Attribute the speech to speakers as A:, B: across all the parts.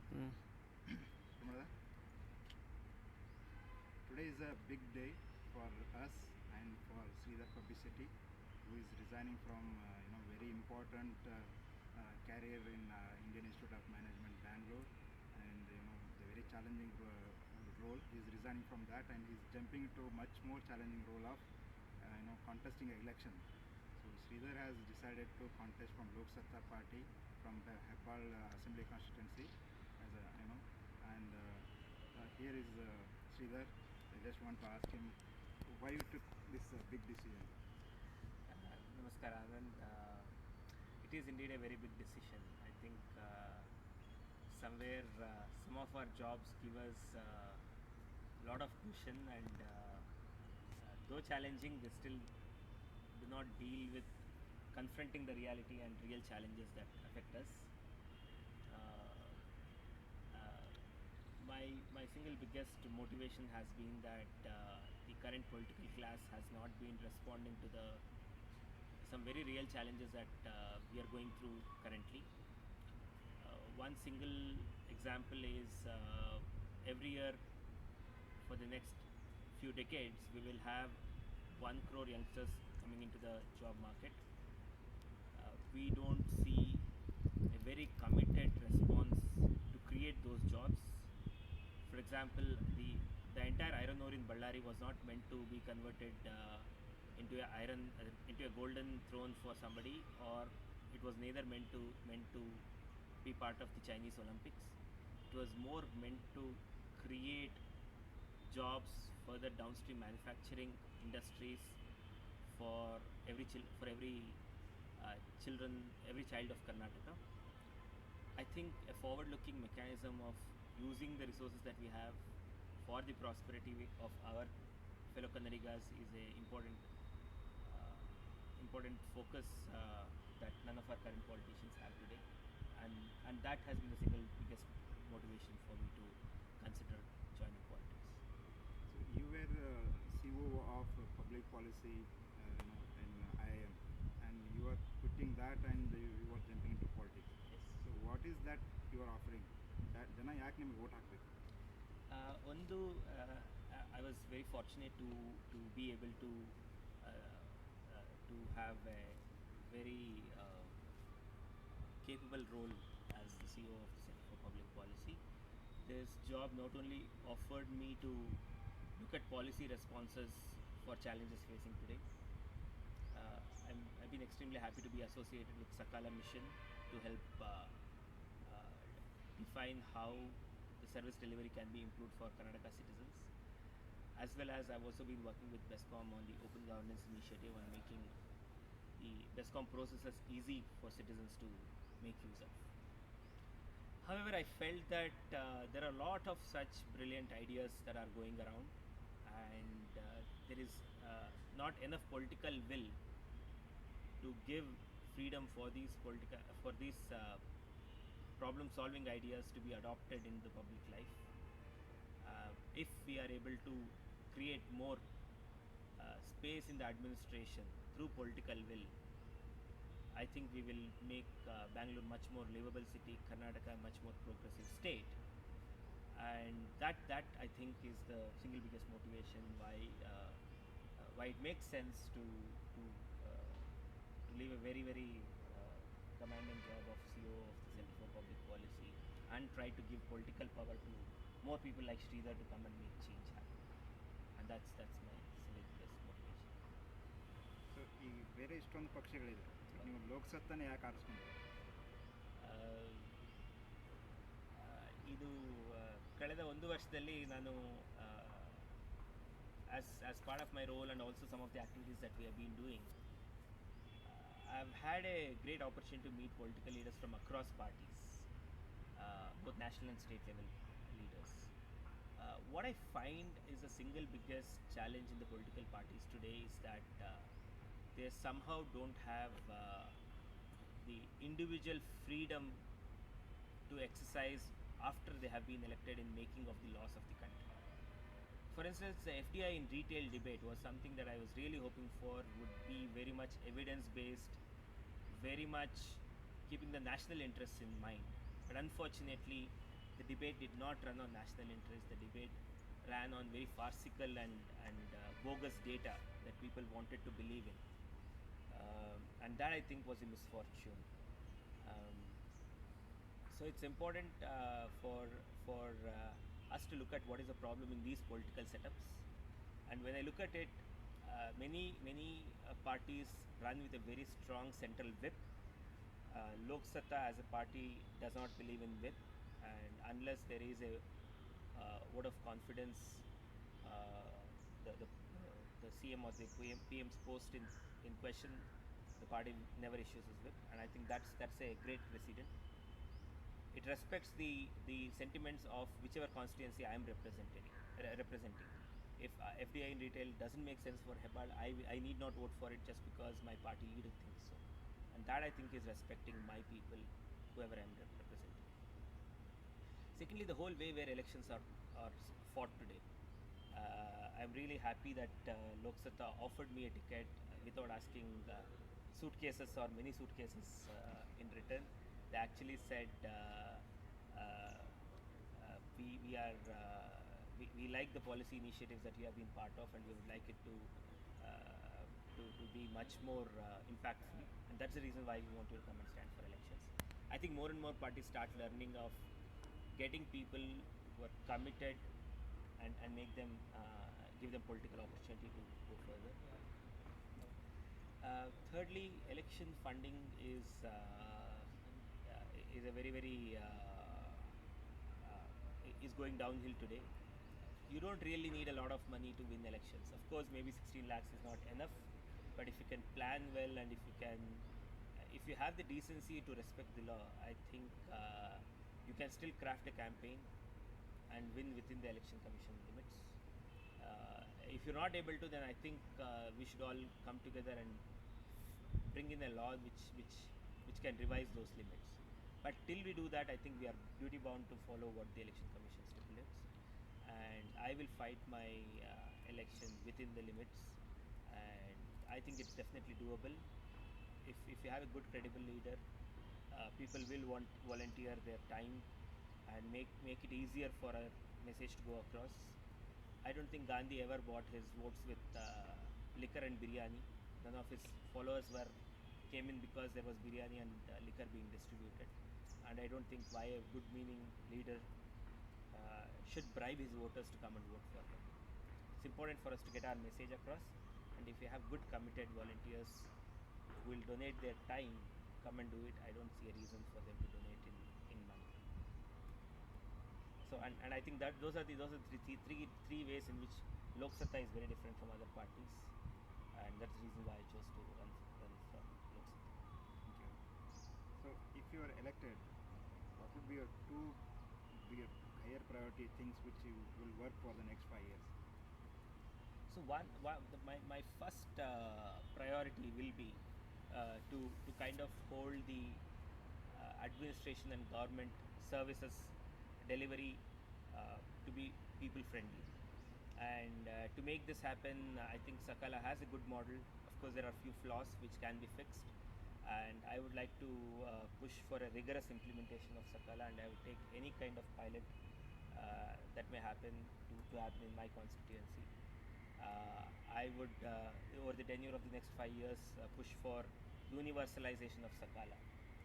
A: Kumara, today is a big day for us and for Sridhar Pabbisetty, who is resigning from very important career in Indian Institute of Management, Bangalore, and the very challenging role. He is resigning from that and he is jumping into a much more challenging role of contesting an election. So Sridhar has decided to contest from Loksatta party from the Hebbal Assembly constituency, as a and here is Sridhar. I just want to ask him why you took this big decision.
B: Namaskar, Anand. It is indeed a very big decision. I think somewhere some of our jobs give us a lot of cushion, and though challenging, they still do not deal with confronting the reality and real challenges that affect us. My single biggest motivation has been that the current political class has not been responding to the some very real challenges that we are going through currently. One single example is every year for the next few decades we will have 1 crore youngsters coming into the job market. We don't see a very committed response to create those jobs. For example, the entire iron ore in Ballari was not meant to be converted into a golden throne for somebody, or it was neither meant to be part of the Chinese Olympics. It was more meant to create jobs for the downstream manufacturing industries for every child of Karnataka. I think a forward-looking mechanism of using the resources that we have for the prosperity of our fellow Kannadigas is a important focus that none of our current politicians have today, and that has been the single biggest motivation for me to consider joining politics.
A: So you were CEO of public policy in IIM, and you are quitting that and you are jumping into politics.
B: Yes.
A: So what is that you are offering? ಜನ ಯಾಕೆ ನಿಮಗೆ vote ಹಾಕಬೇಕು?
B: I was very fortunate to be able to have a very capable role as the CEO of the Center for Public Policy. This job not only offered me to look at policy responses for challenges facing today. I've been extremely happy to be associated with Sakala mission to help define how the service delivery can be improved for Karnataka citizens, as well as I've also been working with BESCOM on the open governance initiative on making the BESCOM processes easy for citizens to make use of. However, I felt that there are a lot of such brilliant ideas that are going around, and there is not enough political will to give freedom for these problem-solving ideas to be adopted in the public life. If we are able to create more space in the administration through political will, I think we will make Bangalore much more livable city, Karnataka much more progressive state, and that I think is the single biggest motivation why it makes sense to leave a very commanding job of CEO of the Center for Public Policy and try to give political power to more people like Sridhar to come and make change happen. And that's my single biggest motivation.
A: So ಈ ಬೇರೆ ಇಷ್ಟೊಂದು ಪಕ್ಷಗಳಿದೆ, ನೀವು ಲೋಕಸತ್ತಾನೆ ಯಾಕೆ ಆರಿಸ್ಕೊಂಡ್ರಿ?
B: ಇದು ಕಳೆದ ಒಂದು ವರ್ಷದಲ್ಲಿ ನಾನು as part of my role and also some of the activities that we have been doing, I've had a great opportunity to meet political leaders from across parties, both national and state level leaders. What I find is the single biggest challenge in the political parties today is that they somehow don't have the individual freedom to exercise after they have been elected in making of the laws of the country. For instance, the FDI in retail debate was something that I was really hoping for would be very much evidence-based, very much keeping the national interests in mind. But unfortunately, the debate did not run on national interest. The debate ran on very farcical and bogus data that people wanted to believe in. And that I think was a misfortune. Um, so it's important for us to look at what is the problem in these political setups. And when I look at it, many parties run with a very strong central whip. Loksatta as a party does not believe in whip, and unless there is a vote of confidence, uh, the CM or the PM's post in question, the party never issues his whip, and I think that's a great precedent. It respects the sentiments of whichever constituency I am representing. If FDI in retail doesn't make sense for Hebbal, I need not vote for it just because my party leader thinks so. And that I think is respecting my people, whoever I am representing. Secondly, the whole way where elections are fought today. I'm really happy that Loksatta offered me a ticket without asking suitcases or many suitcases in return. They actually said we like the policy initiatives that you have been part of, and we would like it to be much more impactful. And that's the reason why we want you to come and stand for elections. I think more and more parties start learning of getting people who are committed and make them give them political opportunity to go further. Thirdly, election funding is a very is going downhill today. You don't really need a lot of money to win elections. Of course, maybe 16 lakhs is not enough, but if you can plan well and if you have the decency to respect the law, I think you can still craft a campaign and win within the election commission limits. If you're not able to, then I think we should all come together and bring in a law which can revise those limits. But till we do that, I think we are duty bound to follow what the election commission stipulates, and I will fight my election within the limits, and I think it's definitely doable. If you have a good credible leader, people will volunteer their time and make it easier for our message to go across. I don't think Gandhi ever bought his votes with liquor and biryani. None of his followers came in because there was biryani and liquor being distributed. And I don't think why a good meaning leader should bribe his voters to come and vote for him. It's important for us to get our message across, and if we have good committed volunteers who will donate their time, come and do it. I don't see a reason for them to donate in money. So and I think that those are three ways in which Loksatta is very different from other parties, and that's the reason why I chose to run from Loksatta.
A: Thank you. So, if you are elected, what would be your higher priority things which you will work for the next 5 years?
B: So my first priority will be to kind of hold the administration and government services delivery to be people friendly. And to make this happen, I think Sakala has a good model. Of course, there are few flaws which can be fixed, and I would like to push for a rigorous implementation of Sakala, and I would take any kind of pilot that may happen to happen in my constituency. I would, over the tenure of the next 5 years, push for universalization of Sakala.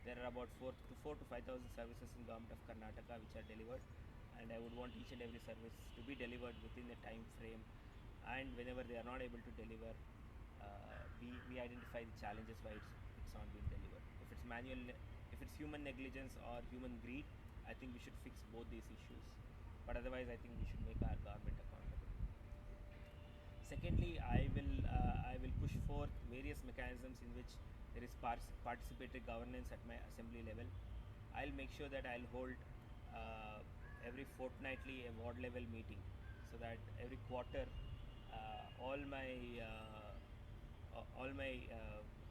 B: There are about 4 to 5,000 services in government of Karnataka which are delivered, and I would want each and every service to be delivered within a time frame. And whenever they are not able to deliver, we identify the challenges why it's not being delivered. If it's human negligence or human greed, I think we should fix both these issues. But otherwise, I think we should make our government accountable. Secondly, I will push forth various mechanisms in which there is participatory governance at my assembly level. I'll make sure that I'll hold every fortnightly a ward level meeting, so that every quarter all my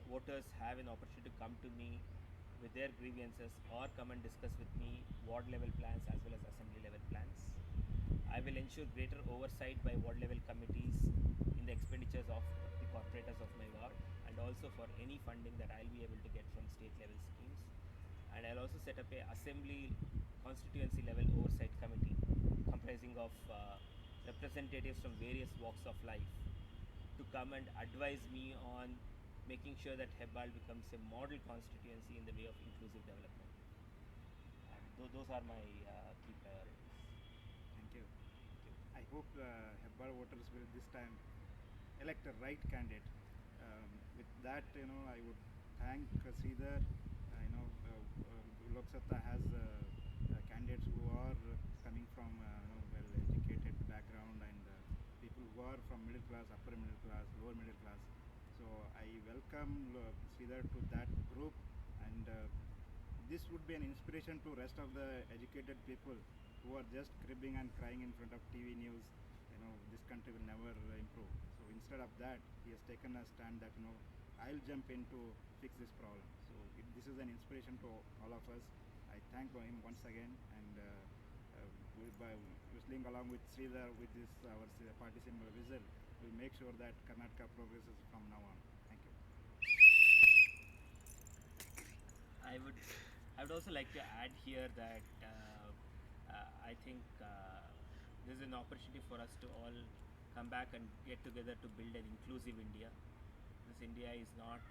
B: voters have an opportunity to come to me with their grievances or come and discuss with me ward level plans as well as assembly level plans. I will ensure greater oversight by ward level committees in the expenditures of the corporators of my ward, and also for any funding that I'll be able to get from state level schemes. And I'll also set up a assembly constituency level oversight of representatives from various walks of life to come and advise me on making sure that Hebbal becomes a model constituency in the way of inclusive development. Those are my key priorities.
A: Thank you. I hope Hebbal voters will this time elect a right candidate. With that, I would thank Sridhar. Loksatta has candidates who are coming from well-educated background and people who are from middle class, upper middle class, lower middle class. So I welcome Sridhar to that group, and this would be an inspiration to rest of the educated people who are just cribbing and crying in front of TV news. This country will never improve. So instead of that, he has taken a stand that I'll jump in to fix this problem. So this is an inspiration to all of us. I thank him once again, and by whistling along with Sridhar with this our party symbol whistle, we'll make sure that Karnataka progresses from now on. Thank you.
B: I would also like to add here that I think this is an opportunity for us to all come back and get together to build an inclusive India. This India is not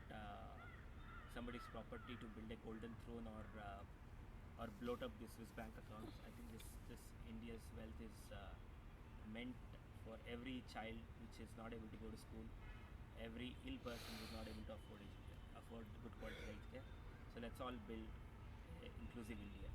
B: somebody's property to build a golden throne or bloat up the Swiss bank accounts. I think this India's wealth is meant for every child which is not able to go to school, every ill person who is not able to afford good quality healthcare. So let's all build an inclusive India.